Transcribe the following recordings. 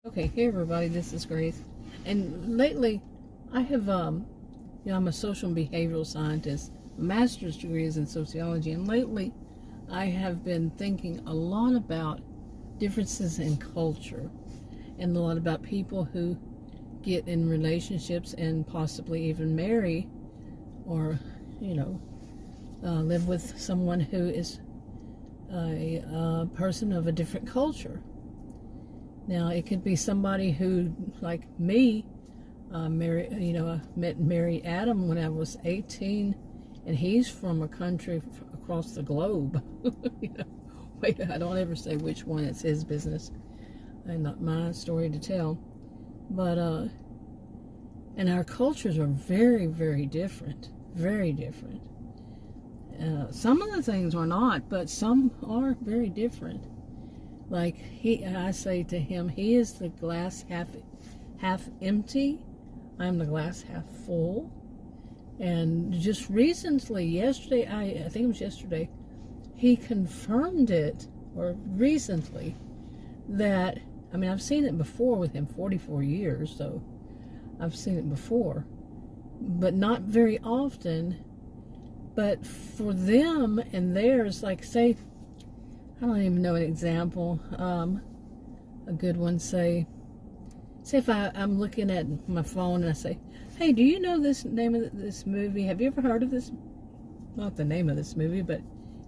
Okay, hey everybody, this is Grace. And lately, I have, I'm a social and behavioral scientist. My master's degree is in sociology, and lately, I have been thinking a lot about differences in culture, and a lot about people who get in relationships and possibly even marry, or, live with someone who is a person of a different culture. Now, it could be somebody who, like me, I married Adam when I was 18, and he's from a country across the globe. Wait, I don't ever say which one. It's his business, and not my story to tell. But, and our cultures are very, very different. Very different. Some of the things are not, but some are very different. Like I say to him, he is the glass half empty. I'm the glass half full. And just recently, yesterday, I think it was yesterday, he confirmed it, or recently, that, I've seen it before with him, 44 years, so I've seen it before, but not very often. But for them and theirs, like, say, I don't even know an example. A good one, say if I'm looking at my phone and I say, hey, do you know this name of this movie? Have you ever heard of this? Not the name of this movie, but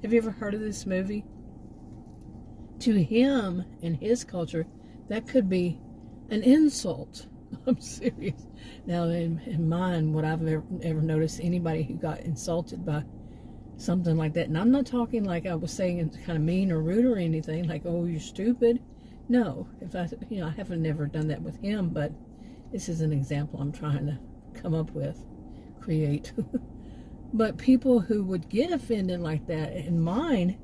have you ever heard of this movie? To him, in his culture, that could be an insult. I'm serious. Now, in mine, what I've ever noticed, anybody who got insulted by something like that, and I'm not talking like I was saying it's kind of mean or rude or anything, like, oh, you're stupid. No, if I haven't never done that with him, but this is an example I'm trying to come up with, create. But people who would get offended like that, in mine,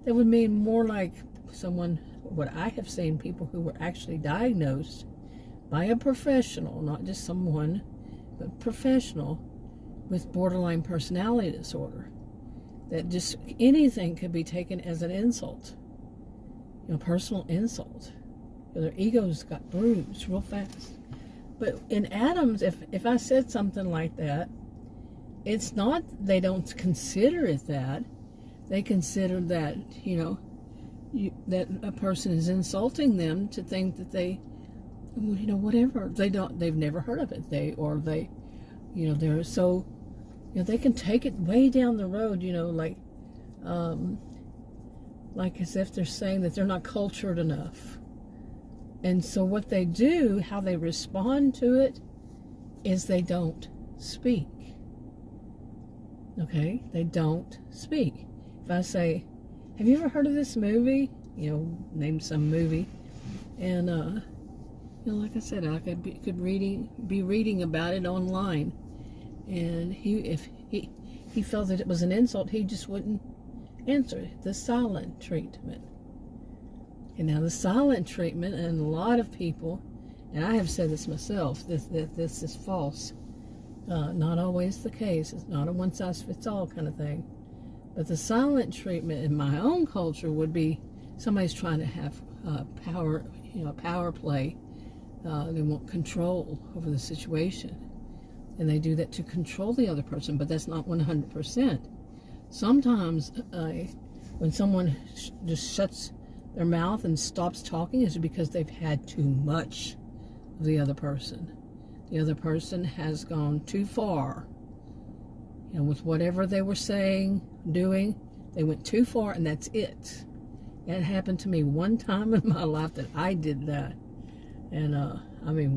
that would mean more like someone, what I have seen, people who were actually diagnosed by a professional, not just someone, but professional, with borderline personality disorder. That just anything could be taken as an insult, personal insult. Their egos got bruised real fast. But in Adams, if I said something like that, it's not, they don't consider it that. They consider that, that a person is insulting them to think that they, whatever. They've never heard of it. They're so, they can take it way down the road, like as if they're saying that they're not cultured enough. And so what they do, how they respond to it, is they don't speak. Okay? They don't speak. If I say, have you ever heard of this movie? Name some movie. And, like I said, I could be reading about it online. And if he felt that it was an insult, he just wouldn't answer it. The silent treatment. And now the silent treatment, and a lot of people, and I have said this myself, that this is false. Not always the case. It's not a one-size-fits-all kind of thing. But the silent treatment in my own culture would be somebody's trying to have power play. They want control over the situation. And they do that to control the other person, but that's not 100%. Sometimes when someone just shuts their mouth and stops talking, is because they've had too much of the other person. The other person has gone too far. With whatever they were saying, doing, they went too far, and that's it. It happened to me one time in my life that I did that. And,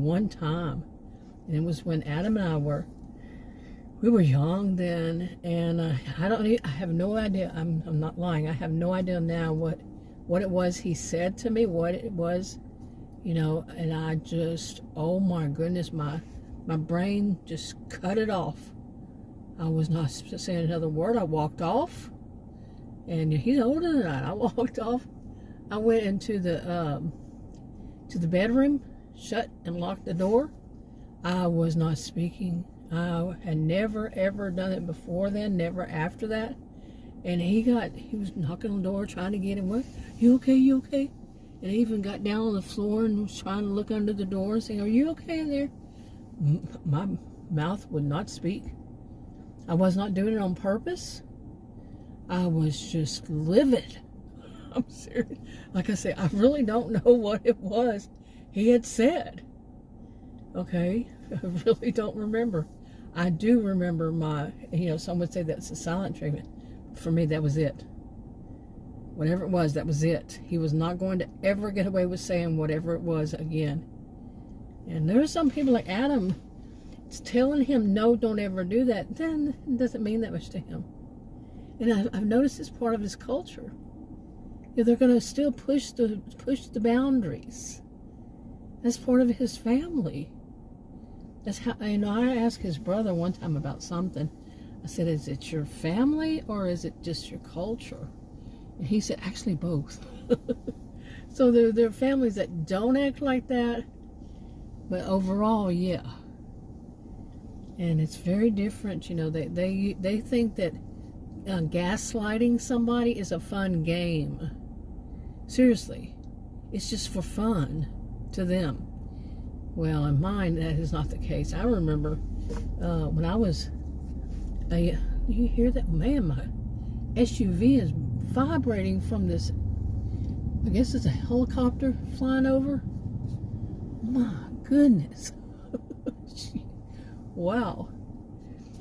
one time. And it was when Adam and I we were young then, and I have no idea, I'm not lying, I have no idea now what it was he said to me, what it was, and I just, oh my goodness, my brain just cut it off. I was not saying another word. I walked off, and he's older than I walked off. I went into the bedroom, shut and locked the door. I was not speaking. I had never, ever done it before then, never after that. And he was knocking on the door, trying to get him, what? You okay? And I even got down on the floor and was trying to look under the door and saying, "Are you okay in there?" My mouth would not speak. I was not doing it on purpose. I was just livid. I'm serious. Like I say, I really don't know what it was he had said. Okay? I really don't remember. I do remember some would say that's a silent treatment. For me, that was it. Whatever it was, that was it. He was not going to ever get away with saying whatever it was again. And there are some people like Adam, it's telling him, no, don't ever do that. Then it doesn't mean that much to him. And I've noticed it's part of his culture. They're going to still push the boundaries. That's part of his family. That's how, I asked his brother one time about something. I said, "Is it your family or is it just your culture?" And he said, "Actually, both." So there are families that don't act like that, but overall, yeah. And it's very different. They think that gaslighting somebody is a fun game. Seriously, it's just for fun to them. Well, in mine, that is not the case. I remember when I was, you hear that? Man, my SUV is vibrating from this, I guess it's a helicopter flying over. My goodness. Wow.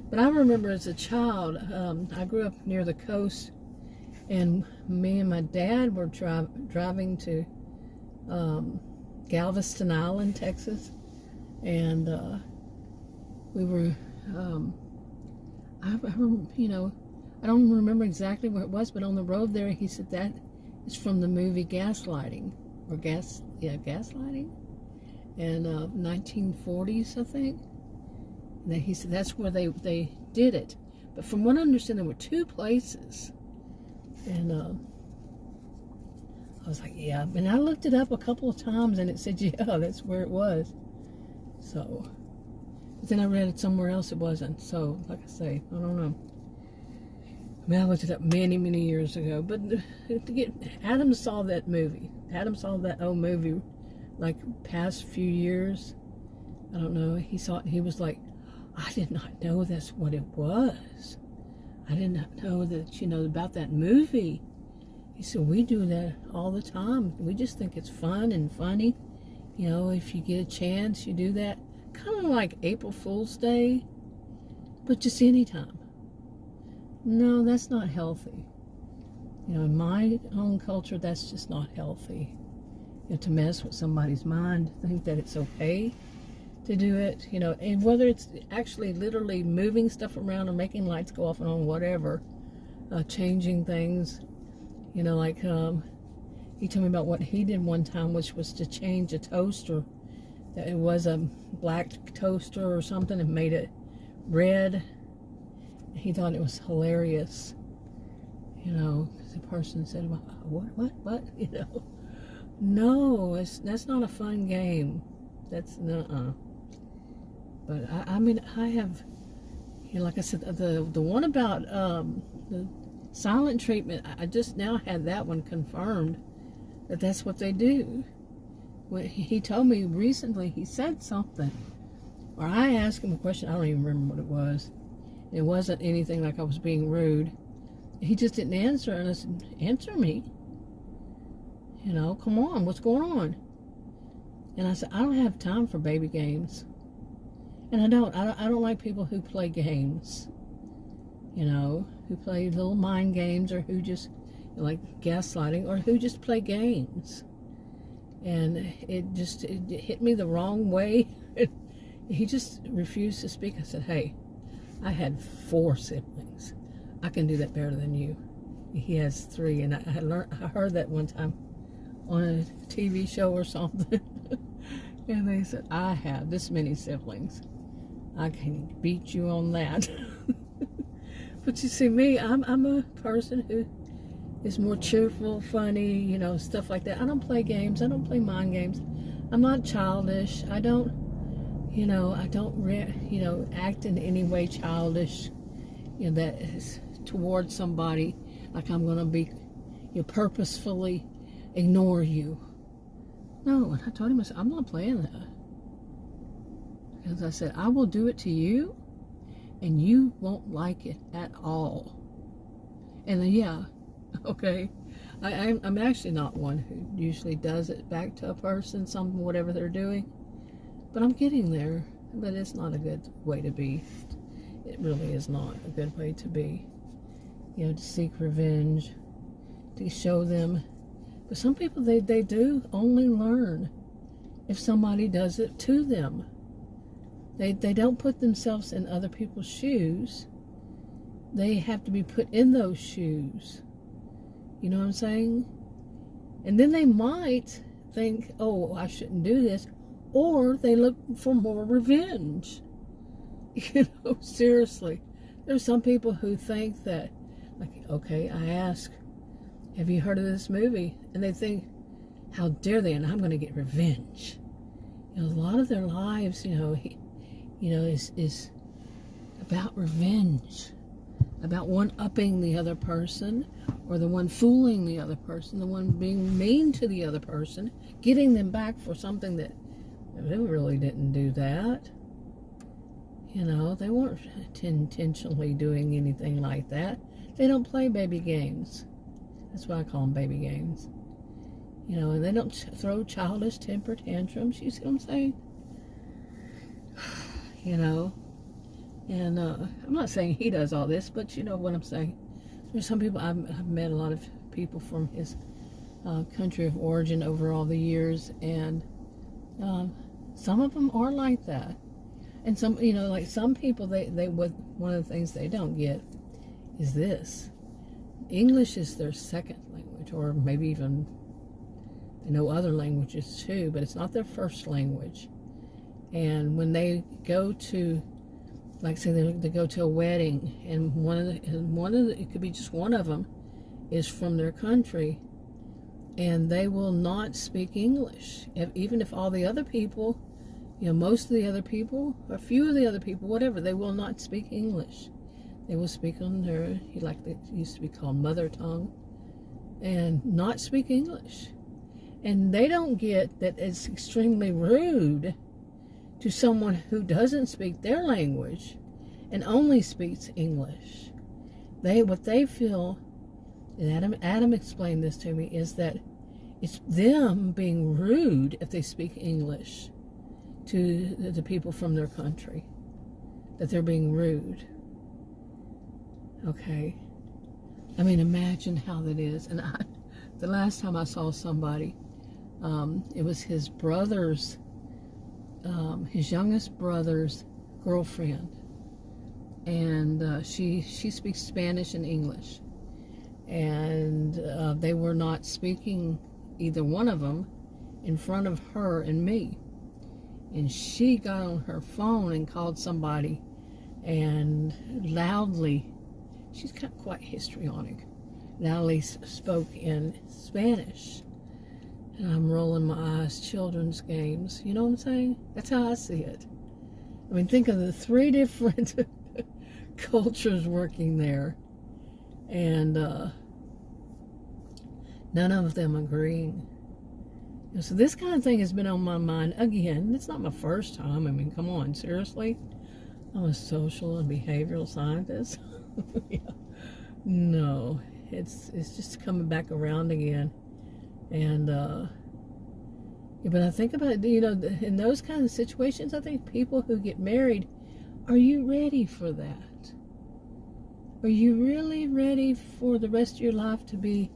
But I remember as a child, I grew up near the coast, and me and my dad were driving to Galveston Island, Texas, and we were, I don't remember exactly where it was, but on the road there, he said that is from the movie Gaslighting, or Gaslighting, and 1940s, I think. And he said that's where they did it. But from what I understand, there were two places. And I was like, yeah. And I looked it up a couple of times, and it said, yeah, that's where it was. So, but then I read it somewhere else, it wasn't. So, like I say, I don't know. I mean, I looked it up many, many years ago. But Adam saw that movie. Adam saw that old movie, like, past few years. I don't know. He saw it, and he was like, I did not know that's what it was. I did not know that, about that movie. He said, we do that all the time. We just think it's fun and funny. If you get a chance, you do that. Kind of like April Fool's Day, but just anytime. No, that's not healthy. In my own culture, that's just not healthy. To mess with somebody's mind, think that it's okay to do it, and whether it's actually literally moving stuff around or making lights go off and on, whatever, changing things, like he told me about what he did one time, which was to change a toaster. It was a black toaster or something, and made it red. He thought it was hilarious, because the person said, what, no, that's not a fun game. That's But I have, like I said, the one about the silent treatment, I just now had that one confirmed, that's what they do. When he told me recently, he said something, or I asked him a question, I don't even remember what it was. It wasn't anything like I was being rude. He just didn't answer, and I said, answer me. Come on, what's going on? And I said, I don't have time for baby games. And I don't like people who play games, who play little mind games, or who just, like gaslighting, or who just play games. And it hit me the wrong way. He just refused to speak. I said, hey, I had 4 siblings. I can do that better than you. He has 3, and I heard that one time on a TV show or something. And they said, I have this many siblings. I can beat you on that. But you see, me, I'm a person who is more cheerful, funny, stuff like that. I don't play games. I don't play mind games. I'm not childish. I don't act in any way childish, that is towards somebody, like I'm going to be, purposefully ignore you. No, and I told him, I said, I'm not playing that. Because I said, I will do it to you, and you won't like it at all. And then, yeah, okay. I'm actually not one who usually does it back to a person, whatever they're doing. But I'm getting there. But it's not a good way to be. It really is not a good way to be. You know, to seek revenge, to show them. But some people, they do only learn if somebody does it to them. They don't put themselves in other people's shoes. They have to be put in those shoes. You know what I'm saying? And then they might think, oh, I shouldn't do this. Or they look for more revenge. You know, seriously. There's some people who think that, like, okay, I ask, have you heard of this movie? And they think, how dare they? And I'm going to get revenge. You know, a lot of their lives, is about revenge. About one-upping the other person, or the one fooling the other person, the one being mean to the other person, getting them back for something that they really didn't do that. You know, they weren't intentionally doing anything like that. They don't play baby games. That's why I call them baby games. You know, and they don't throw childish temper tantrums. You see what I'm saying? You know, and I'm not saying he does all this, but you know what I'm saying. There's some people, I've met a lot of people from his country of origin over all the years, and some of them are like that. And some, you know, like some people, one of the things they don't get is this. English is their second language, or maybe even they know other languages too, but it's not their first language. And when they go to, like say they go to a wedding, and one of the, it could be just one of them, is from their country, and they will not speak English. Even if all the other people, you know, most of the other people, or a few of the other people, whatever, they will not speak English. They will speak on their, like it used to be called mother tongue, and not speak English. And they don't get that it's extremely rude to someone who doesn't speak their language and only speaks English. What they feel, and Adam explained this to me, is that it's them being rude if they speak English to the people from their country, that they're being rude. Okay, I mean, imagine how that is. And the last time I saw somebody, it was his brother's, his youngest brother's girlfriend, and she speaks Spanish and English, and they were not speaking, either one of them, in front of her and me. And she got on her phone and called somebody, and loudly, she's got quite histrionic, loudly spoke in Spanish. And I'm rolling my eyes, children's games. You know what I'm saying? That's how I see it. I mean, think of the three different cultures working there, and none of them agreeing. And so this kind of thing has been on my mind. Again, it's not my first time. I mean, come on, seriously? I'm a social and behavioral scientist. Yeah. No, it's just coming back around again. And but I think about it, you know, in those kind of situations, I think people who get married, are you ready for that? Are you really ready for the rest of your life to be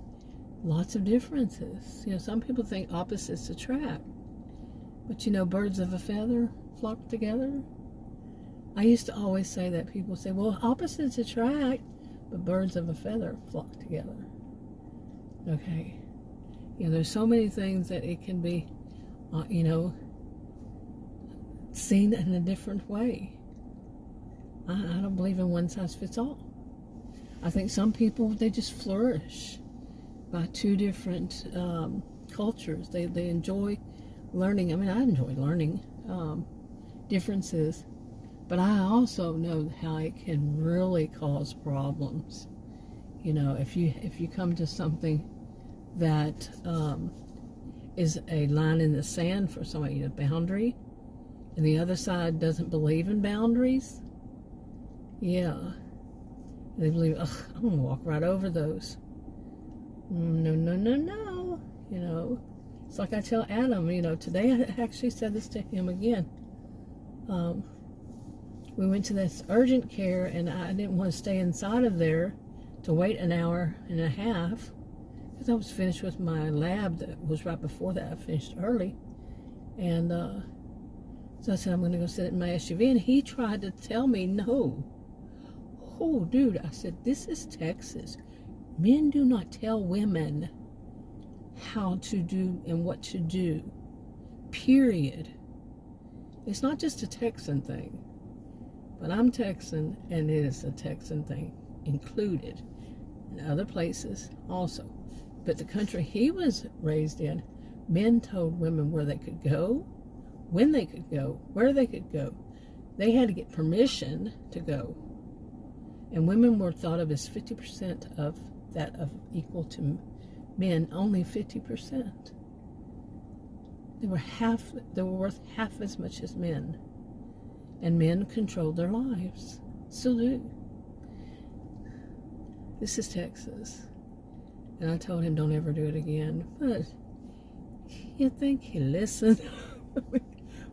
lots of differences? You know, some people think opposites attract, but you know, birds of a feather flock together. I used to always say that. People say, well, opposites attract, but birds of a feather flock together. Okay. You know, there's so many things that it can be, you know, seen in a different way. I don't believe in one size fits all. I think some people, they just flourish by two different cultures. They enjoy learning. I mean, I enjoy learning differences, but I also know how it can really cause problems. You know, if you come to something that is a line in the sand for somebody, a boundary, and the other side doesn't believe in boundaries. Yeah. They believe, ugh, I'm going to walk right over those. No, no, no, no. You know, it's like I tell Adam, you know, today I actually said this to him again. We went to this urgent care, and I didn't want to stay inside of there to wait an hour and a half because I was finished with my lab that was right before that. I finished early. And so I said, I'm going to go sit in my SUV. And he tried to tell me, no. Oh, dude, I said, this is Texas. Men do not tell women how to do and what to do. Period. It's not just a Texan thing. But I'm Texan, and it is a Texan thing included in other places also. But the country he was raised in, men told women where they could go, when they could go, where they could go. They had to get permission to go. And women were thought of as 50% of that, of equal to men, only 50%. They were worth half as much as men. And men controlled their lives. Still do. This is Texas. And I told him don't ever do it again. But you think he listened?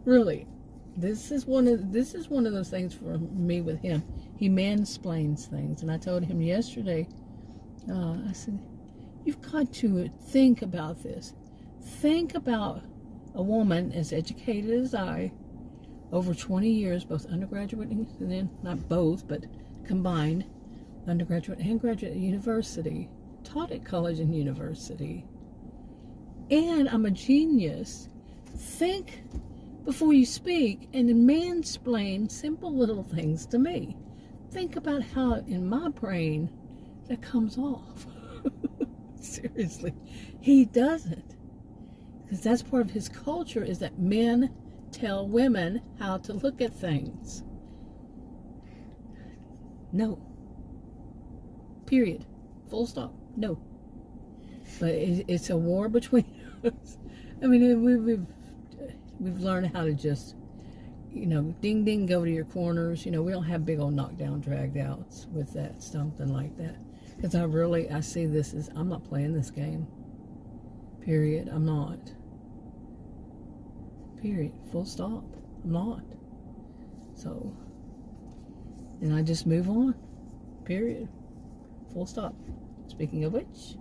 Really, this is one of those things for me with him. He mansplains things. And I told him yesterday, I said, you've got to think about this. Think about a woman as educated as I, over 20 years, both undergraduate and then, not both, but combined, undergraduate and graduate university, taught at college and university. And I'm a genius. Think before you speak and mansplain simple little things to me. Think about how in my brain that comes off. Seriously. He doesn't. Because that's part of his culture, is that men tell women how to look at things. No. Period. Full stop. No. But it's a war between us. I mean, we've learned how to just, you know, ding ding, go to your corners. You know, we don't have big old knockdown dragged outs with that, something like that. Because I see this as, I'm not playing this game. Period. I'm not. Period. Full stop. I'm not. So, and I just move on. Period. Full stop. Speaking of which,